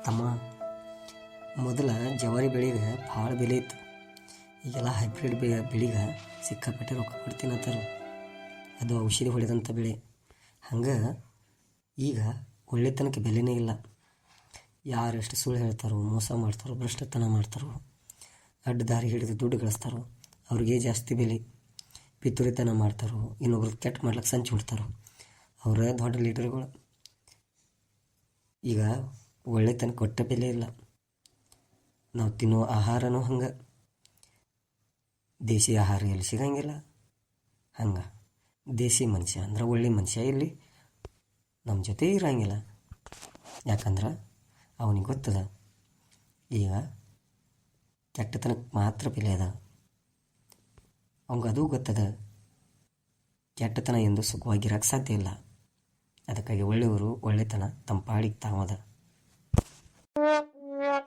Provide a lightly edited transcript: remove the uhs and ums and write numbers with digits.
ತಮ್ಮ ಮೊದಲ ಜವಾರಿ ಬೆಳೆಗೆ ಭಾಳ ಬೆಲೆ ಇತ್ತು. ಈಗೆಲ್ಲ ಹೈಬ್ರಿಡ್ ಬೆಳೆಗೆ ಸಿಕ್ಕಾಪಟ್ಟೆ ರೊಕ್ಕ ಕೊಡ್ತೀನಂತಾರೆ. ಅದು ಔಷಧಿ ಹೊಡೆದಂಥ ಬೆಳೆ. ಹಂಗೆ ಈಗ ಒಳ್ಳೆತನಕ್ಕೆ ಬೆಲೆನೇ ಇಲ್ಲ. ಯಾರೆಷ್ಟು ಸುಳ್ಳು ಹೇಳ್ತಾರೋ, ಮೋಸ ಮಾಡ್ತಾರೋ, ಭ್ರಷ್ಟತನ ಮಾಡ್ತಾರೋ, ಅಡ್ಡ ದಾರಿ ಹಿಡಿದು ದುಡ್ಡು ಗಳಿಸ್ತಾರೋ ಅವ್ರಿಗೆ ಜಾಸ್ತಿ ಬೆಲೆ. ಪಿತೂರಿತನ ಮಾಡ್ತಾರೋ, ಇನ್ನೊಬ್ರು ಕೆಟ್ಟ ಮಾಡ್ಲಿಕ್ಕೆ ಸಂಚು ಬಿಡ್ತಾರೋ ಅವರ ದೊಡ್ಡ ಲೀಡರ್ಗಳು. ಈಗ ಒಳ್ಳೆತನಕ್ಕೆ ಕೊಟ್ಟ ಬೆಲೆ ಇಲ್ಲ. ನಾವು ತಿನ್ನೋ ಆಹಾರನೂ ಹಂಗೆ. ದೇಶಿ ಆಹಾರ ಎಲ್ಲಿ ಸಿಗಂಗಿಲ್ಲ. ಹಂಗೆ ದೇಸಿ ಮನುಷ್ಯ ಅಂದ್ರೆ ಒಳ್ಳೆ ಮನುಷ್ಯ ಇಲ್ಲಿ ನಮ್ಮ ಜೊತೆ ಇರಂಗಿಲ್ಲ. ಯಾಕಂದ್ರೆ ಅವನಿಗೆ ಗೊತ್ತದ ಈಗ ಕೆಟ್ಟತನಕ್ಕೆ ಮಾತ್ರ ಬೆಲೆ ಅದ. ಅದು ಗೊತ್ತದ ಕೆಟ್ಟತನ ಎಂದು ಸುಖವಾಗಿರೋಕ್ಕೆ ಸಾಧ್ಯ ಇಲ್ಲ. ಅದಕ್ಕಾಗಿ ಒಳ್ಳೆಯವರು ಒಳ್ಳೆತನ ತಮ್ಮ ಪಾಡಿಗೆ ತಾವದ.